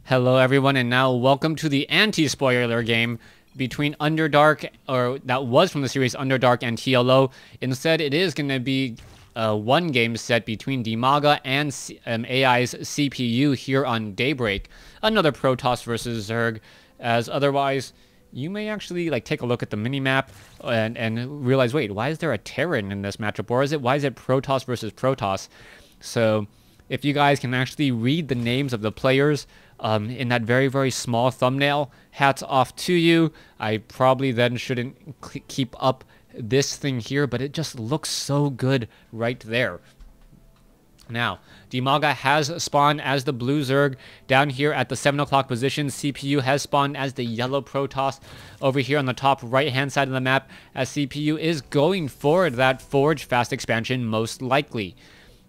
Hello, everyone, and now welcome to the anti-spoiler game between Underdark, or that was from the series Underdark and TLO. Instead, it is going to be one game set between Dimaga and AI's CPU here on Daybreak. Another Protoss versus Zerg, as otherwise you may actually take a look at the minimap and realize, wait, why is there a Terran in this matchup? Or why is it Protoss versus Protoss? So if you guys can actually read the names of the players in that very, very small thumbnail, hats off to you. I probably then shouldn't keep up this thing here, but it just looks so good right there. Now, Dimaga has spawned as the blue Zerg down here at the 7 o'clock position. CPU has spawned as the yellow Protoss over here on the top right-hand side of the map, as CPU is going for that Forge fast expansion most likely.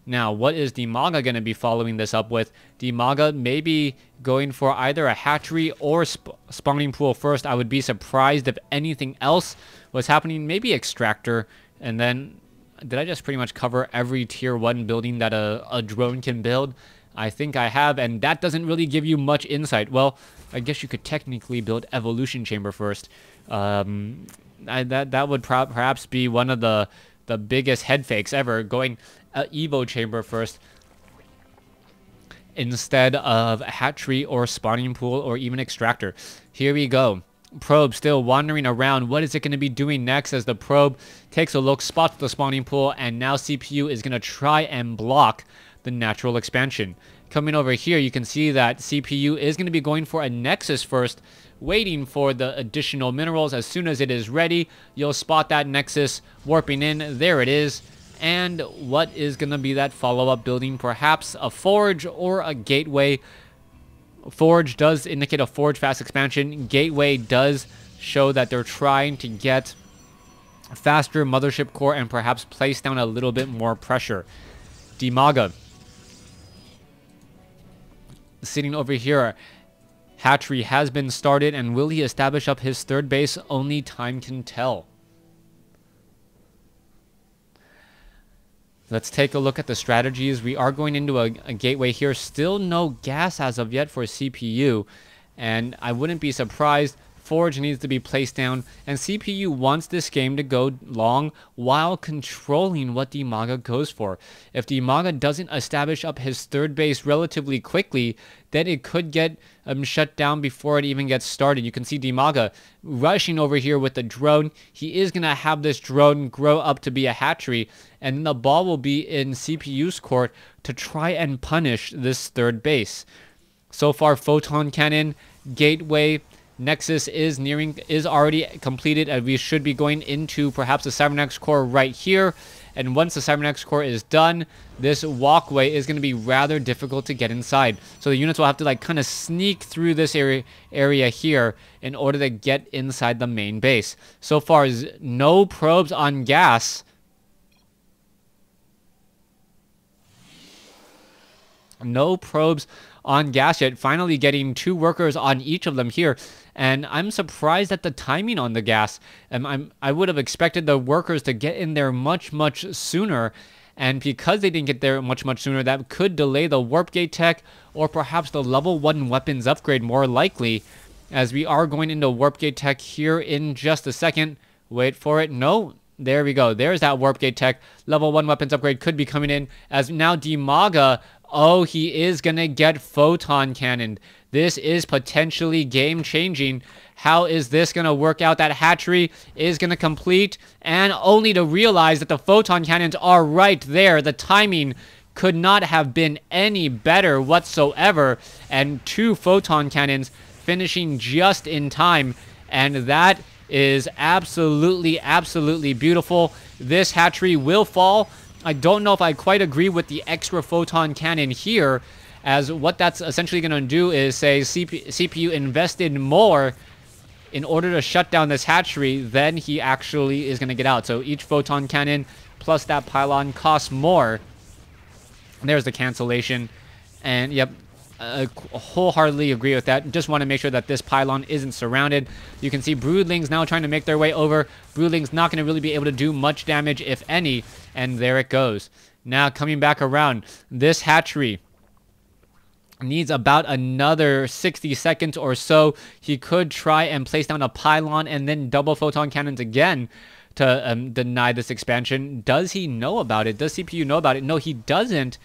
Now, what is Dimaga going to be following this up with? Dimaga may be going for either a hatchery or spawning pool first. I would be surprised if anything else was happening. Maybe extractor. And then, did I just pretty much cover every tier 1 building that a drone can build? I think I have, and that doesn't really give you much insight. Well, I guess you could technically build evolution chamber first. That would perhaps be one of the biggest head fakes ever, going Evo chamber first instead of a hatchery or spawning pool or even extractor. Here we go. Probe still wandering around. What is it going to be doing next as the probe takes a look, spots the spawning pool, and now CPU is going to try and block the natural expansion. Coming over here, you can see that CPU is going to be going for a Nexus first, waiting for the additional minerals. As soon as it is ready, you'll spot that Nexus warping in. There it is. And what is going to be that follow-up building? Perhaps a Forge or a Gateway. Forge does indicate a Forge fast expansion. Gateway does show that they're trying to get faster mothership core and perhaps place down a little bit more pressure. Dimaga sitting over here. Hatchery has been started, and will he establish up his third base? Only time can tell. Let's take a look at the strategies. We are going into a gateway here. Still no gas as of yet for CPU. And I wouldn't be surprised. Forge needs to be placed down. And CPU wants this game to go long while controlling what Dimaga goes for. If Dimaga doesn't establish up his third base relatively quickly, then it could get shut down before it even gets started. You can see Dimaga rushing over here with the drone. He is going to have this drone grow up to be a hatchery, and then the ball will be in CPU's court to try and punish this third base. So far, Photon Cannon, Gateway, Nexus is already completed, and we should be going into perhaps the Cybernex core right here. And once the Cybernex core is done, this walkway is going to be rather difficult to get inside. So the units will have to kind of sneak through this area here in order to get inside the main base. So far, no probes on gas. No probes on gas yet. Finally getting 2 workers on each of them here. And I'm surprised at the timing on the gas. I would have expected the workers to get in there much, much sooner. And because they didn't get there much, much sooner, that could delay the warp gate tech or perhaps the level 1 weapons upgrade more likely, as we are going into warp gate tech here in just a second. Wait for it. No. There we go. There's that warp gate tech. Level 1 weapons upgrade could be coming in, as now Dimaga, oh, he is going to get Photon Cannon. This is potentially game-changing. How is this going to work out? That hatchery is going to complete, and only to realize that the Photon Cannons are right there. The timing could not have been any better whatsoever, and 2 Photon Cannons finishing just in time, and that is absolutely, absolutely beautiful. This hatchery will fall. I don't know if I quite agree with the extra Photon Cannon here, as what that's essentially going to do is say CPU invested more in order to shut down this hatchery than he actually is going to get out. So each Photon Cannon plus that pylon costs more. There's the cancellation. And yep, I wholeheartedly agree with that. Just want to make sure that this pylon isn't surrounded. You can see Broodlings now trying to make their way over. Broodlings not going to really be able to do much damage, if any. And there it goes. Now coming back around, this hatchery Needs about another 60 seconds or so. He could try and place down a pylon and then double photon cannons again to deny this expansion. Does he know about it? Does CPU know about it? No, he doesn't.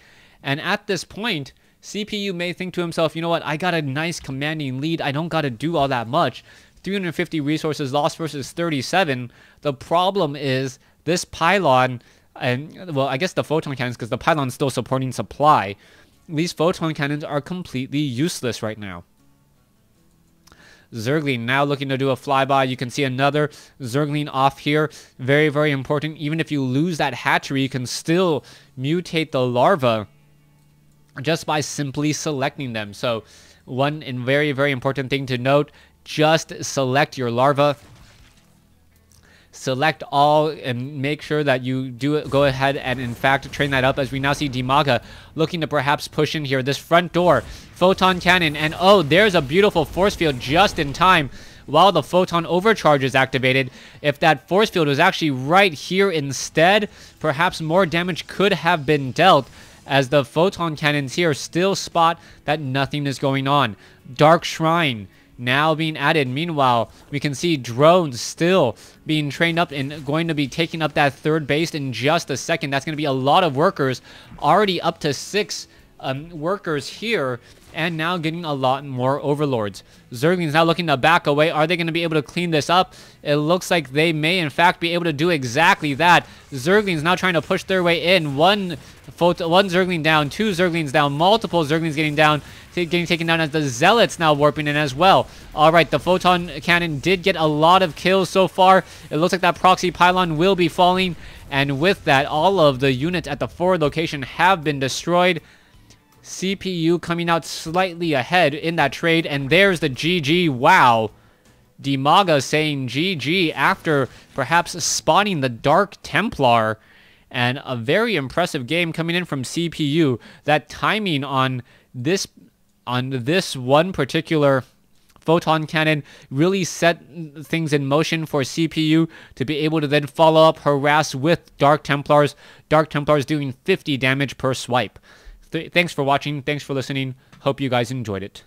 And at this point, CPU may think to himself, you know what, I got a nice commanding lead. I don't got to do all that much. 350 resources lost versus 37. The problem is this pylon, and well, I guess the photon cannons, because the pylon's still supporting supply. These photon cannons are completely useless right now. Zergling now looking to do a flyby. You can see another Zergling off here. Very, very important. Even if you lose that hatchery, you can still mutate the larva just by simply selecting them. So one and very, very important thing to note, just select your larva. Select all and make sure that you do it. Go ahead and in fact train that up, as we now see Dimaga looking to perhaps push in here. This front door, photon cannon, and oh, there's a beautiful force field just in time while the photon overcharge is activated. If that force field was actually right here instead, perhaps more damage could have been dealt, as the photon cannons here still spot that nothing is going on. Dark Shrine now being added. Meanwhile, we can see drones still being trained up and going to be taking up that third base in just a second. That's going to be a lot of workers, already up to 6 workers here, and now getting a lot more overlords. Zergling's now looking to back away. Are they going to be able to clean this up? It looks like they may in fact be able to do exactly that. Zergling's now trying to push their way in. One Zergling down, 2 Zerglings down, multiple Zerglings getting down, getting taken down, as the Zealots now warping in as well. Alright, the photon cannon did get a lot of kills so far. It looks like that proxy pylon will be falling, and with that, all of the units at the forward location have been destroyed. CPU coming out slightly ahead in that trade, and there's the GG. Wow. Dimaga saying GG after perhaps spotting the Dark Templar, and a very impressive game coming in from CPU. That timing on this one particular photon cannon really set things in motion for CPU to be able to then follow up, harass with Dark Templars. Dark Templars doing 50 damage per swipe. Thanks for watching. Thanks for listening. Hope you guys enjoyed it.